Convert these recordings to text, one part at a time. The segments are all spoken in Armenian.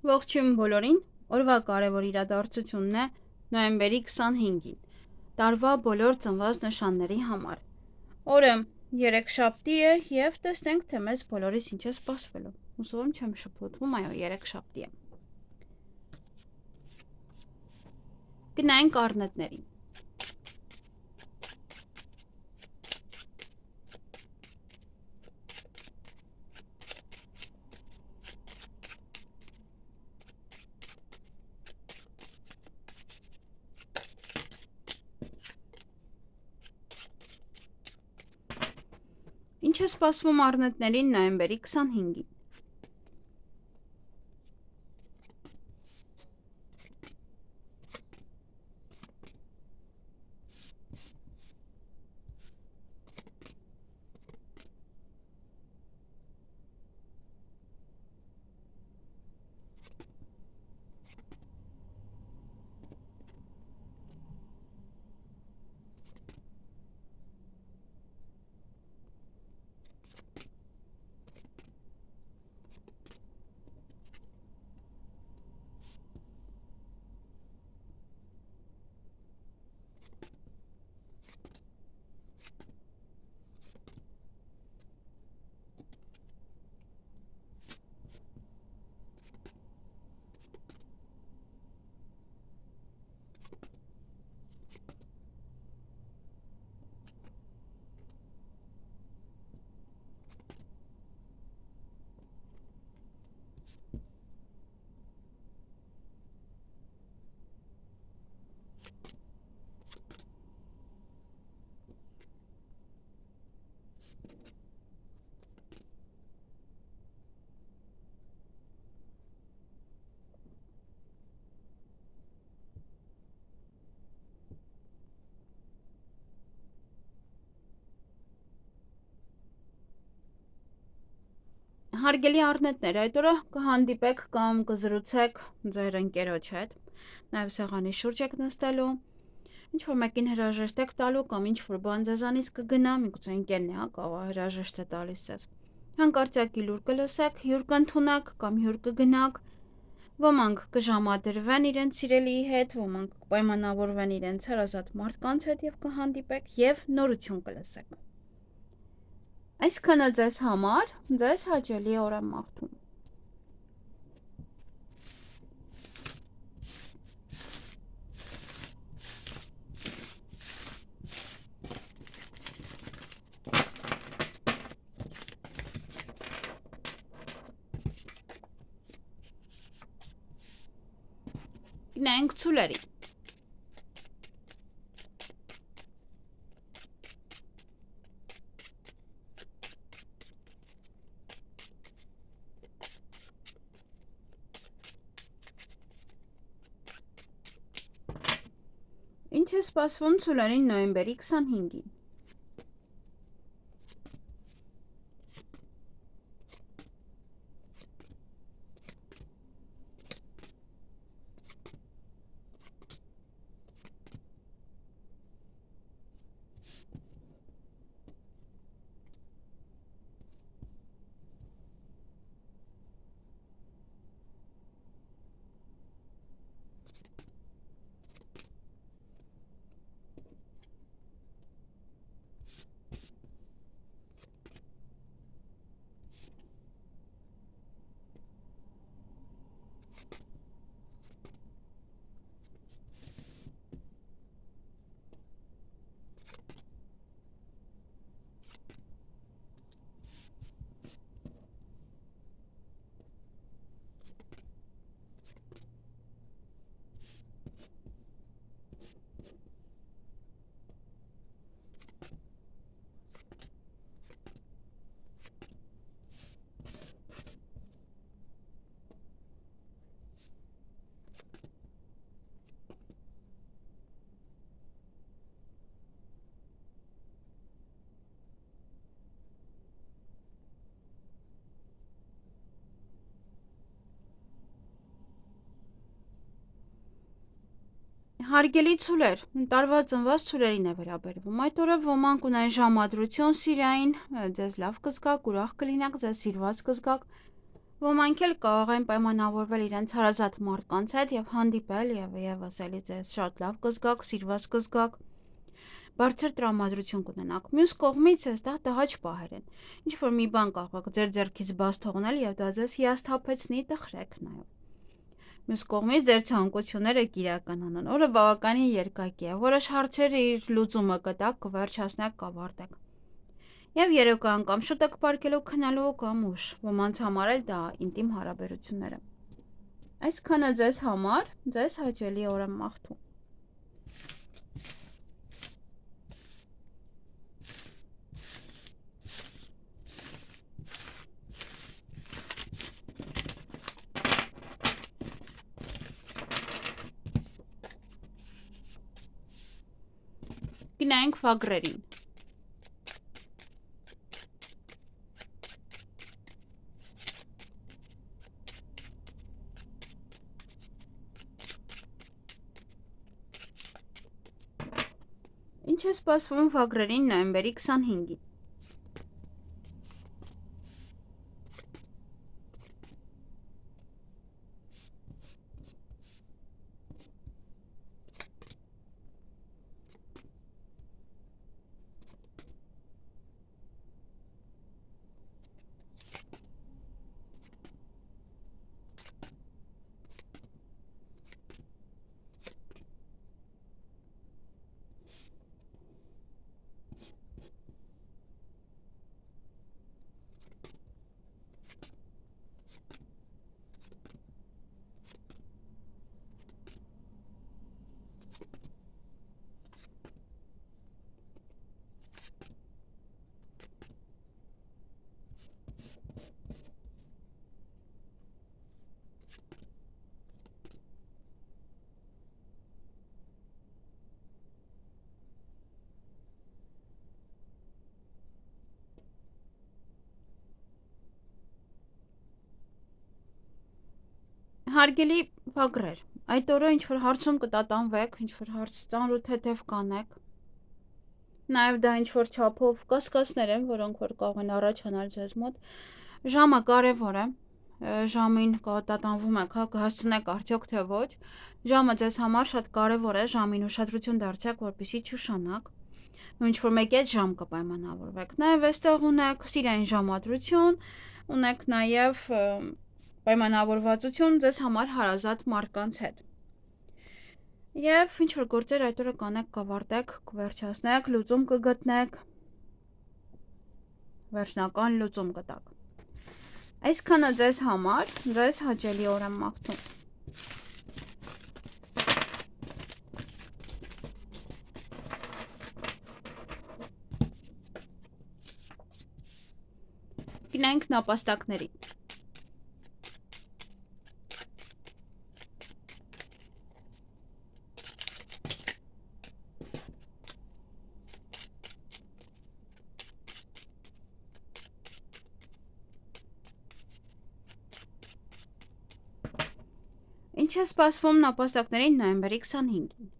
Ողջույն բոլորին, օրվա կարևոր իրադարձությունն է նոյեմբերի 25-ին, տարվա բոլոր ծնված նշանների համար։ Օրը երեքշաբթի է և տեսնենք, թե մեզ բոլորիս ինչ է սպասվելու։ Հուսով եմ չեմ շփոթվում, այո, երեքշաբթի է։ Գնայինք առնետներին։ Ինչ է սպասվում առնետներին նոյեմբերի 25-ին։ Հարգելի առնետներ, այդ օրը կհանդիպեք կամ կզրուցեք ձեր ընկերոջ հետ, նաև սեղանի շուրջ եք նստելու, ինչ-որ մեկին հրաժեշտ եք տալու կամ ինչ-որ բան ձեզանից կգնա, միգուցե ընկերն է, կավա հրաժեշտ է տալիս ձեզ։ Հանկարծակի լուր կլսեք, հյուր կընդունեք կամ հյուր կգնաք, ոմանք կժամադրվեն իրենց սիրելիի հետ, ոմանք կպայմանավորվեն իրենց հարազատ մարդկանց հետ և կհանդիպեք և նորություն կլսեք։ Այսքանը ձեզ համար, ձեզ հաճելի օր եմ մաղթում։ Գնայինք ցուլերի։ Ինչ է սպասվում ցուլերին նոյեմբերի 25-ին։ Հարգելի ցուլեր, տարվա ծնված ցուլերին է վերաբերվում։ Այդ օրը ոմանք ունեն ժամադրություն սիրային, ձեզ լավ կզգաք, ուրախ կլինեք, ձեզ սիրված կզգաք, Ոմանք էլ կարող են պայմանավորվել իրենց հարազատ մարդկանց հետ եւ հանդիպել եւ եւս էլի ձեզ շատ լավ կզգաք, սիրված կզգաք, բարձր տրամադրություն կունենաք։ Մյուս կողմից այստեղ տհաճ պահեր են։ Ինչ որ մի բան կարող եք ձեր ձեռքից բաց թողնել եւ դա ձեզ հիասթափեցնի, տխրեք նաեւ։ Մյուս կողմից ձեր ցանկությունները կիրականանան։ Օրը բավականին երկակի է, որոշ հարցերը իր լուծումը կտակ, կվերջացնեք, կավարտեք։ Եվ երեկոյան կամ շուտ եք պարկելու քնելու կամ ուշ, ոմանց համար էլ դա ինտիմ հարաբերությունները։ Այսքանը ձեզ համար, ձեզ հաճելի օր եմ մաղթում։ Գնայինք վագրերին։ Ինչ է սպասվում վագրերին նոյեմբերի 25-ին։ Հարգելի վագրեր, այդ օրը ինչ որ հարցում կտատանվեք, ինչ որ հարց ծանր ու թեթև կանեք։ Նաև դա ինչ որ չափով կասկածներ են, որոնք որ կարող են առաջանալ ձեզ մոտ։ Ժամը կարևոր է։ Ժամին կտատանվում եք, հա, կհասցնեք արդյոք թե ոչ։ Ժամը ձեզ համար շատ կարևոր է, ժամին ուշադրություն դարձրեք, որպեսզի չուշանաք։ Ինչ որ մեկ այդ ժամ կպայմանավորվեք։ Նաև այստեղ ունեք սիրային ժամադրություն, ունեք նաև պայմանավորվածություն ձեզ համար հարազատ մարդկանց հետ։ Եվ ինչ որ գործեր այդ օրը կանեք, կավարտեք, կվերջացնեք, լուծում կգտնեք, վերջնական լուծում կտաք։ Այսքանը ձեզ համար, ձեզ հաճելի օր եմ մաղթում։ Գնանք նապաստակներին։ Ինչ է սպասվում նապաստակներին նոյեմբերի 25-ին։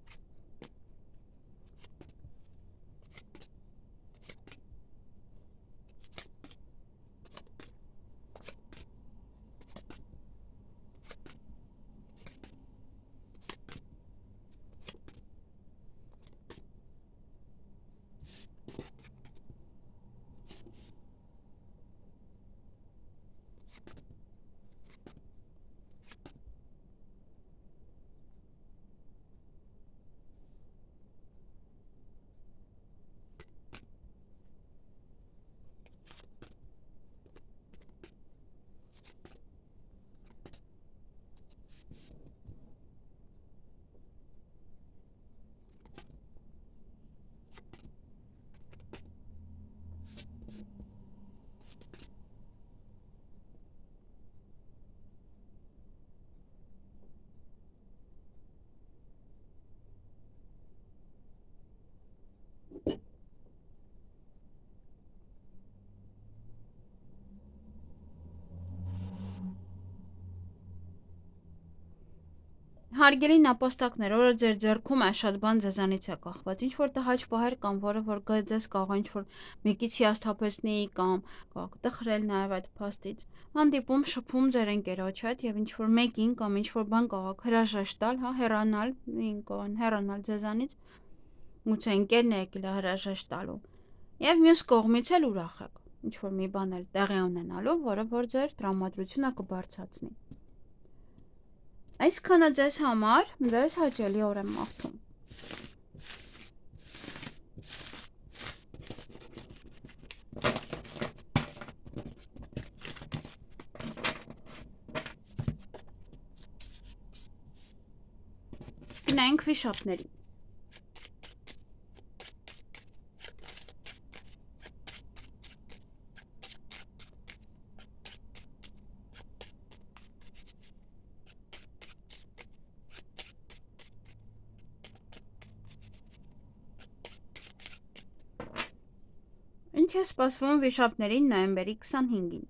Հարգելի նապաստակներ, օրը ձեր ձեռքում է շատ բան ձեզանից է կախված, ինչ որ տհաճ պահեր կամ որը որ ձեզ կարող ինչ որ մեկից հիասթափեցնի կամ կարող տխրել նաև այդ փաստից։ Հանդիպում շփում ձեր ընկերոջ հետ եւ ինչ որ մեկին կամ ինչ որ բան կարող հրաժեշտ տալ, հա, հեռանալ ձեզանից, գուցե ընկերն է եկել հրաժեշտ տալու։ Եվ մյուս կողմից էլ ուրախ եք, ինչ որ մի բան էլ տեղի ունենալու, որը որ ձեր տրամադրությունը կբարձրացնի։ Այսքանը ձեզ համար, ձեզ հաճելի օր եմ մաղթում։ Գնանք վիշապների։ Ինչ է սպասվում վիշապներին նոյեմբերի 25-ին։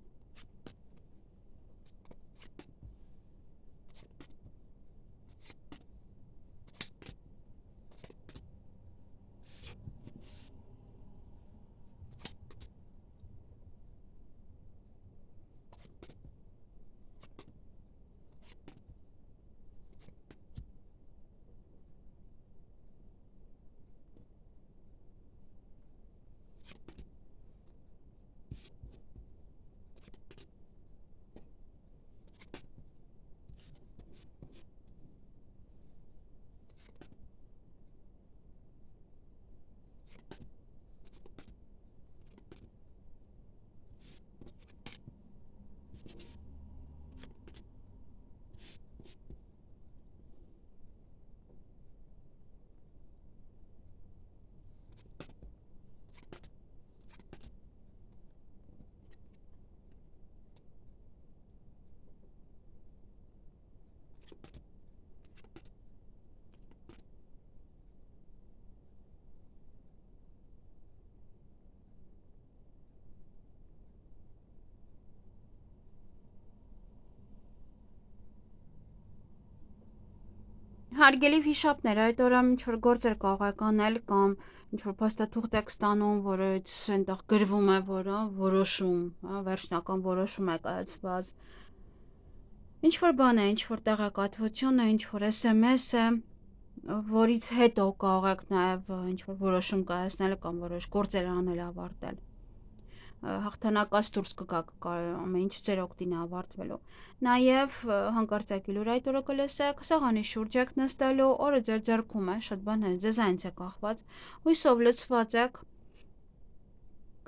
Հարգելի վիշապներ, այդ օրը ինչ որ գործեր կարող եք անել կամ ինչ որ փաստաթուղթ եք ստանում, որը այնտեղ գրվում է, որը որոշում, հա, վերջնական որոշում է կայացված։ Ինչ որ բան է, ինչ որ տեղեկատվություն է, ինչ որ SMS է, որից հետո կարող եք նաև ինչ որ որոշում կայացնել կամ որոշ գործեր անել, ավարտել։ Հաղթանակած դուրս կգաք, ամեն ինչ ձեր օգտին է ավարտվելու։ Նաև հանկարծակի լուր այդ օրը կլսեք, սեղանի շուրջ եք նստելու, օրը ձեր ձեռքում է, շատ բան է, ձեզանից է կախված, հույսով լցված եք,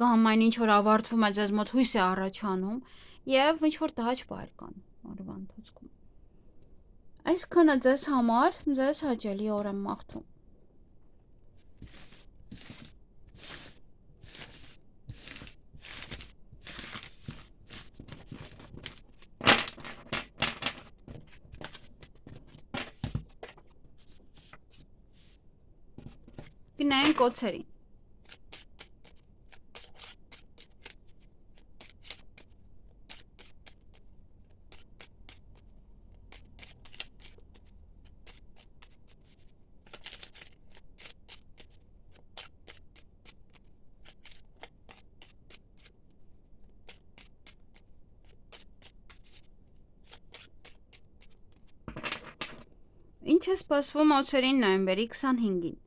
կամ այն ինչ որ ավարտվում է ձեզ մոտ հույս է առաջանում, եւ ինչ որ տհաճ բաներ կան օրվա ընթացքում։ Այսքանը ձեզ համար, ձեզ հաճելի օր եմ մաղթում։ Գնային կոցերին։ Ինչ է սպասվում օձերին նոյեմբերի 25-ին։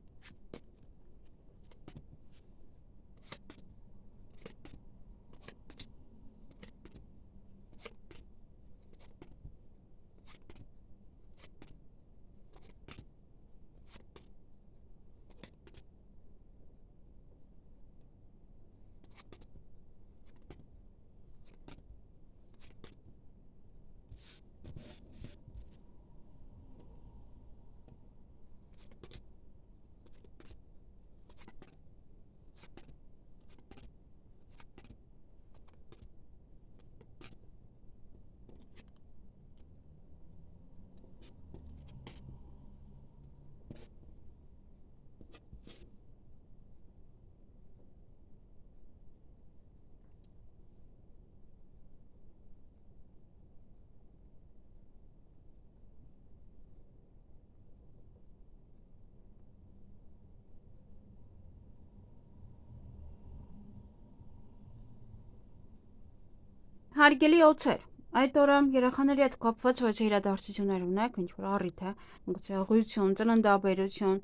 Հարգելի օձեր, այդ օրը երեխաների հետ կապված ոչ իրադարձություններ ունեք, ինչ-որ առիթ է, միգուցե աղույություն, ծննդաբերություն,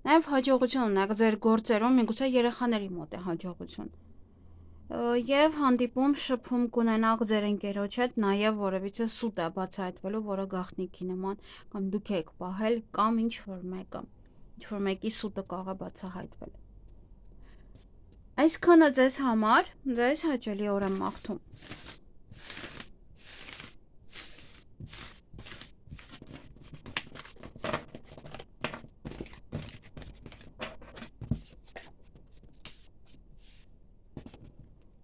նաև հաջողություն ունեք ձեր գործերում, միգուցե երեխաների մոտ է հաջողություն։ Եվ հանդիպում շփում կունենաք ձեր ընկերոջ հետ, նաև որևիցե սուտ է բացահայտվելու, որը գաղտնիքի նման, կամ դուք եք պահել, կամ ինչ-որ մեկի սուտը կարող է բացահայտվել։ Այսքանը ձեզ համար, ձեզ հաճելի օր եմ մաղթում։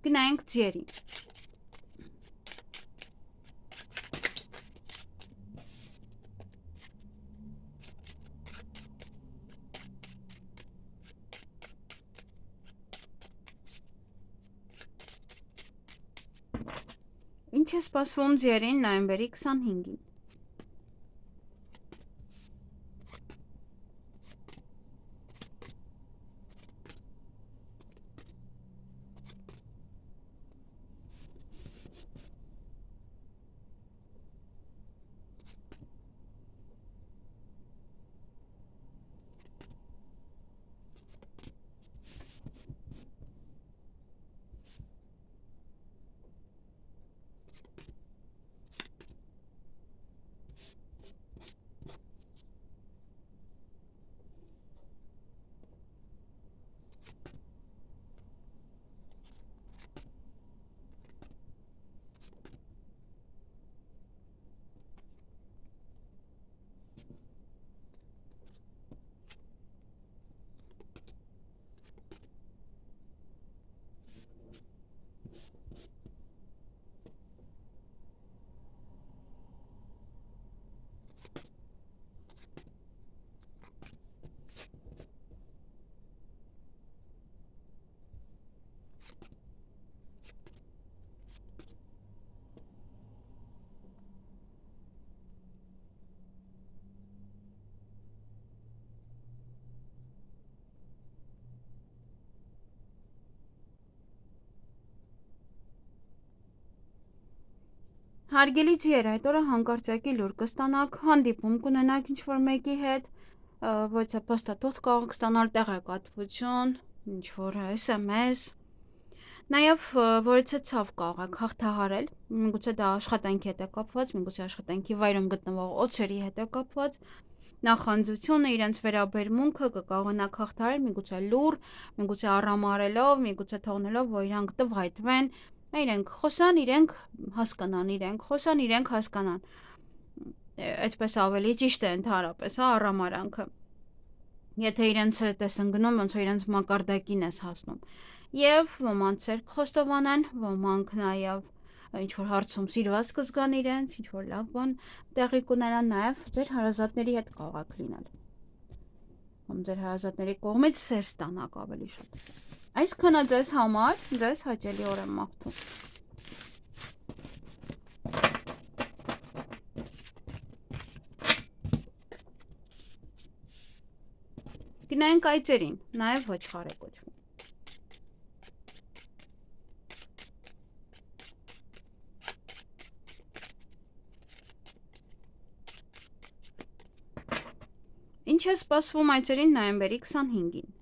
Գնանք ձիերին։ Ինչ է սպասվում ձիերին նոյեմբերի 25-ին։ Հարգելի ձիեր, այդ օրը հանկարծակի լուր կստանաք, հանդիպում կունենաք ինչ-որ մեկի հետ, ոչ է փաստաթուղթ կարող ստանալ, տեղեկատվություն, ինչ-որ SMS, նաև որից է ցավ կարող եք հաղթահարել, միգուցե դա աշխատանքի հետ է կապված, միգուցե աշխատանքի վայրում գտնվող օձերի հետ է կապված, նախանձությունը, իրենց վերաբերմունքը կկարողանաք հաղթահարել, միգուցե լուր, միգուցե առամարելով, միգուցե թողնելով, որ իրանք տվայտվեն, իրենք խոսան, իրենք հասկանան, իրենք խոսան, իրենք հասկանան, այդպես ավելի ճիշտ է ընդհանրապես, առամարանքը, եթե իրենց հետ ես ընկնում, ոնց որ իրենց մակարդակին ես հասնում, և ոմանց էլ խոստովանեն, ոմանք նաև ինչ-որ հարցում սիրված կզգան իրենց, ինչ-որ լավ բան տեղի կունենան, նաև ձեր հարազատների հետ կարող եք լինել, կամ ձեր հարազատների կողմից սեր ստանաք ավելի շատ։ Այսքանը ձեզ համար, ձեզ հաճելի օր եմ մաղթում։ Գնանք այծերին, նաև ոչխար է կոչվում։ Ինչ է սպասվում այծերին նոյեմբերի 25-ին։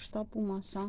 Շտապում ասա։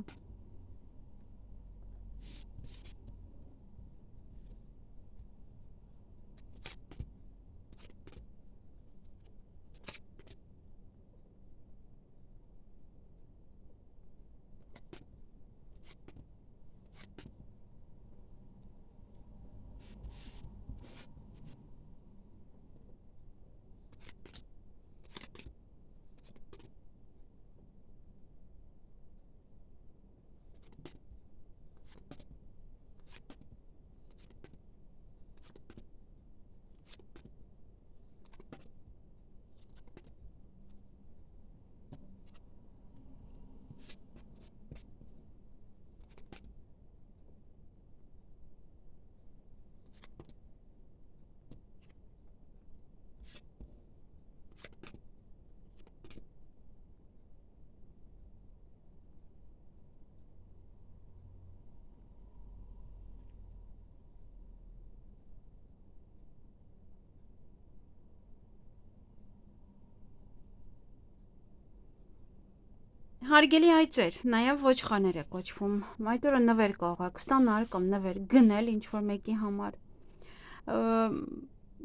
Հարգելի այծեր, նաև ոչխարներ է կոչվում, այդ օրը նվեր կարող եք ստանալ կամ նվեր գնել ինչ-որ մեկի համար,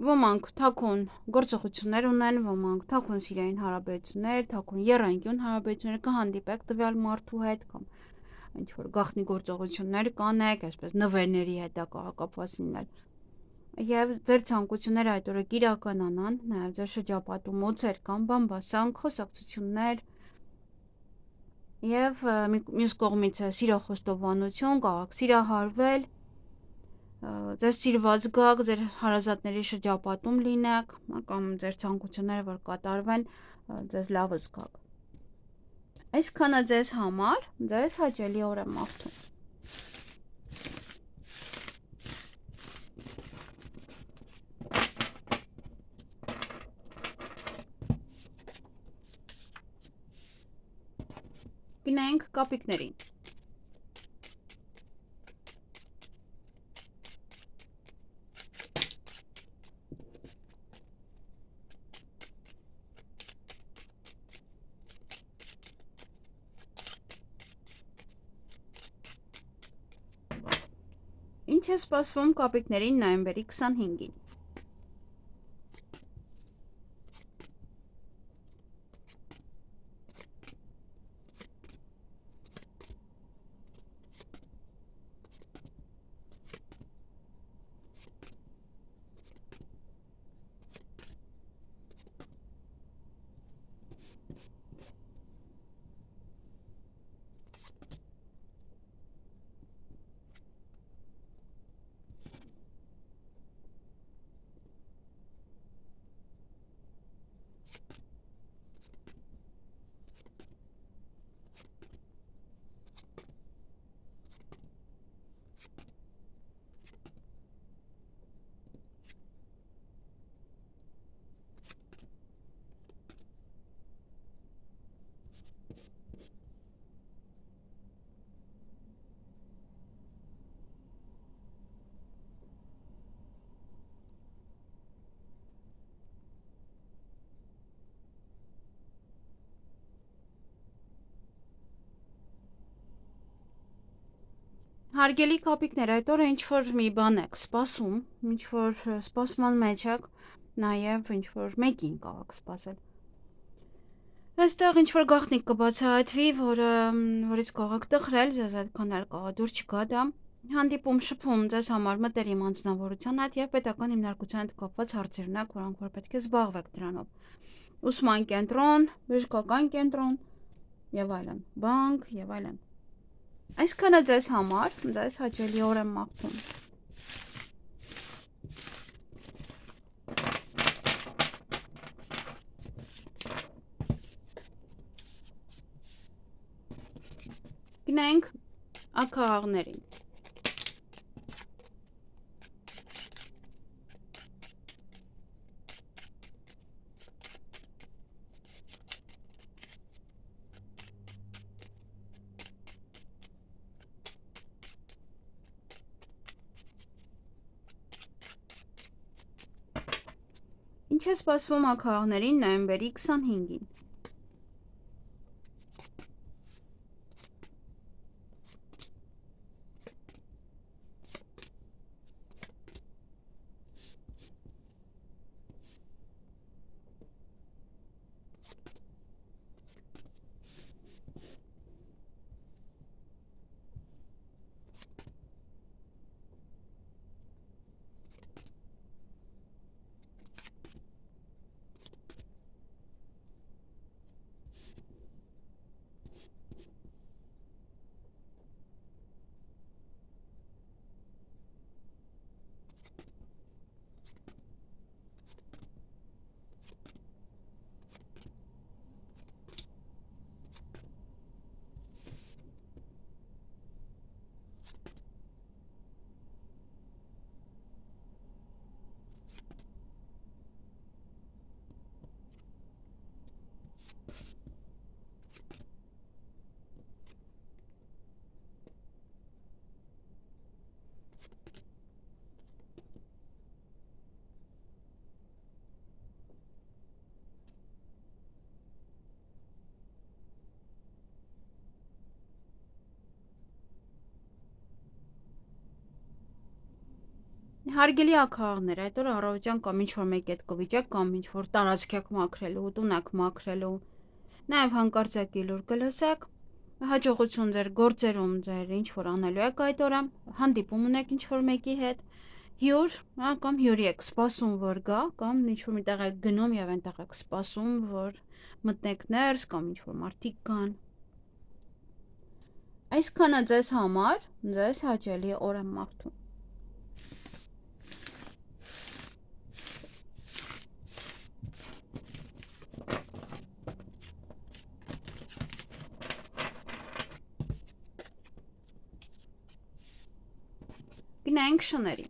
ոմանք թաքուն գործողություններ ունեն, ոմանք թաքուն սիրային հարաբերություններ, թաքուն եռանկյուն հարաբերություններ, կհանդիպեք տվյալ մարդու հետ կամ ինչ-որ գաղտնի գործողություններ կանեք, այսպես նվերների հետ դա կարող կապված լինել, և ձեր ցանկությունները այդ օրը կիրականանան, նաև ձեր շրջապատում օձեր կամ բամբասանք, խոսակցություններ, և մյուս կողմից սիրո խոստովանություն, կարող եք սիրահարվել, ձեր սիրված գաք, ձեր հարազատների շրջապատում լինեք, կամ ձեր ցանկությունները, որ կատարվեն, ձեզ լավը զգաք։ Այսքանը ձեզ համար, ձեզ հաճելի օր եմ մաղթում։ Գնանք կապիկներին։ Ինչ է սպասվում կապիկներին նոյեմբերի 25-ին։ Հարգելի կապիկներ, այդ օրը ինչ-որ մի բան եք սպասում, ինչ-որ սպասման մեջ եք, նաև ինչ-որ մեկին կարող եք սպասել։ Այստեղ ինչ-որ գաղտնիք կբացահայտվի, որից կարող եք տխրել, ձեզ այդքան էլ կարող դուր չգա դա, հանդիպում շփում ձեզ համար մտերիմ անձնավորության հետ և պետական հիմնարկության հետ կապված հարցեր ունեք, որոնք որ պետք է զբաղվեք դրանով։ Ուսման կենտրոն, բժշկական կենտրոն և այլն, բանկ և այլն։ Այսքանը ձեզ համար, ձեզ հաճելի օր եմ մաղթում։ Գնանք աքաղաղներին։ Ինչ է սպասվում աքաղաղներին նոյեմբերի 25-ին։ Հարգելի ակահաղներ, այդ օրը առավոտյան կամ ինչ-որ մեկի հետ կվիճեք, կամ ինչ-որ տարածք եք մաքրելու, տուն եք մաքրելու, նաև հանկարծակի լուր կլսեք, հաջողություն ձեր գործերում ձեր ինչ-որ անելու եք այդ օրը, հանդիպում ունեք ինչ-որ մեկի հետ, հյուր, կամ հյուրի եք սպասում, որ գա, կամ ինչ-որ միտեղ եք գնում և այնտեղ եք սպասում, որ մտնեք ներս, կամ ինչ-որ մարդիկ կան։ Այսքանը ձեզ համար, ձեզ հաճելի օր եմ մաղթում։ Գնանք շների։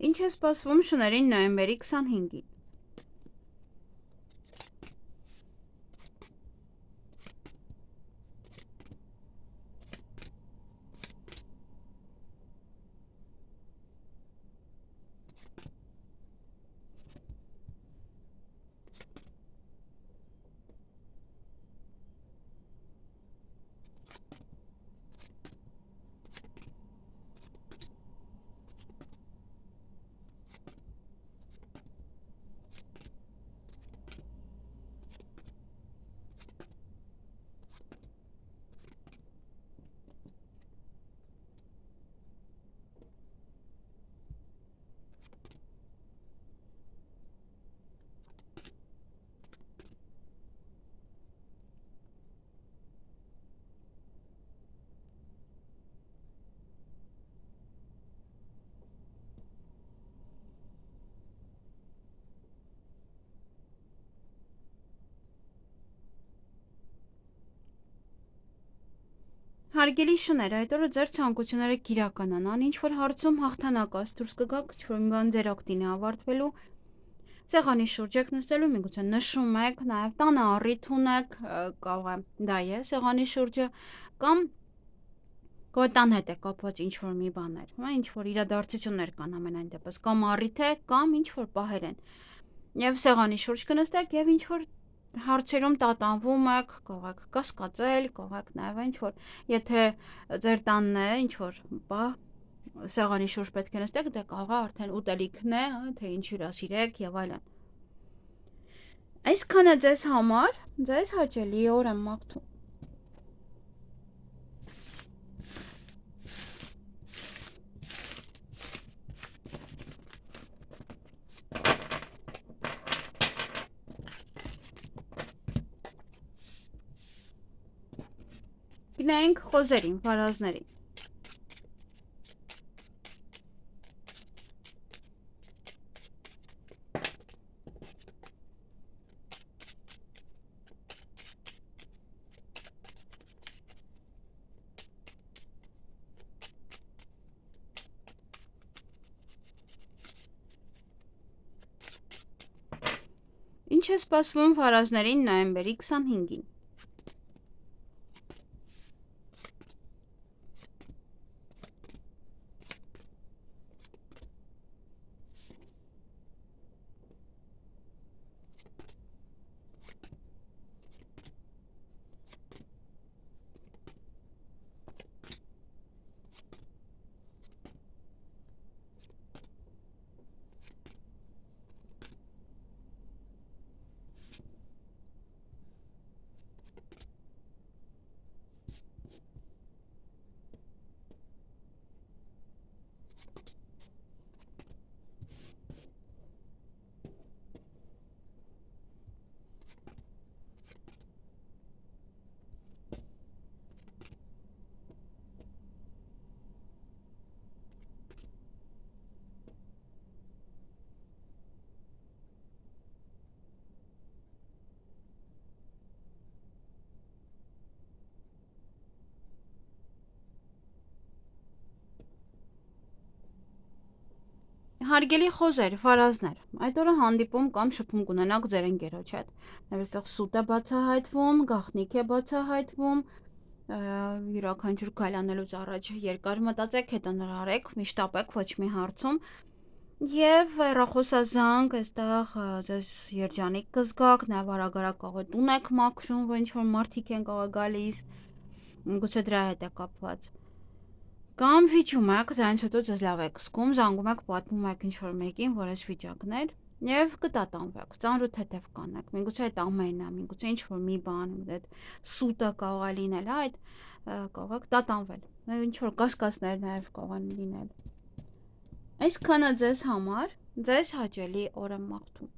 Ինչ է սպասվում շներին նոյեմբերի 25-ին։ Հարգելի շներ, այդ օրը ձեր ցանկությունները կիրականանան, ինչ-որ հարցում հաղթանակած դուրս կգաք, ինչ-որ մի բան ձեր օգտին է ավարտվելու, սեղանի շուրջ եք նստելու, միգուցե նշում եք, նաև տանը առիթ ունեք, կարող է դա է սեղանի շուրջը, կամ տան հետ է կապված ինչ-որ մի բաներ, ինչ-որ իրադարձություններ կան ամենայն դեպս, կամ առիթ է, կամ ինչ-որ պահեր են, և սեղանի շուրջ կնստեք և ինչ-որ հարցերում տատանվում եք, կարող եք կասկածել, կարող եք նաև ինչ-որ, եթե ձեր տանն է ինչ-որ պահ, սեղանի շուրջ պետք է նստեք, դե կարող է արդեն ուտելիքն է, թե ինչ հյուրասիրեք և այլն։ Այսքանը ձեզ համար, ձեզ հաճելի օր եմ մաղթում։ Գնանք խոզերին, վարազներին։ Ինչ է սպասվում վարազներին նոյեմբերի 25-ին։ Հարգելի խոզեր, վարազներ, այդ օրը հանդիպում կամ շփում կունենաք ձեր ընկերոջ հետ, նաև այստեղ սուտ է բացահայտվում, գաղտնիք է բացահայտվում, յուրաքանչյուր քայլանելուց առաջ երկար մտածեք, հետանրարեք, միշտապեք, ոչ մի հարցում։ Եվ հեռախոսազանգ, այստեղ ձեզ երջանիկ կզգաք, նաև արագ-արագ կարող է տուն եք մաքրում, որ ինչ-որ մարդիկ են կարող է գալիս, գուցե դրա հետ է կապված։ Կամ վիճում եք, դրանից հետո ձեզ լավ եք զգում, զանգում եք, պատմում եք ինչ-որ մեկին, որ այս վիճակն էր, եւ կտատանվեք, ծանր ու թեթև կանեք, միգուցե այդ ամենն է, միգուցե ինչ-որ մի բան, այդ սուտը կարող է լինել, այդ կարող եք տատանվել, ինչ-որ կասկածներ նաև կարող են լինել։ Այսքանը ձեզ համար, ձեզ հաճելի օր եմ մաղթում։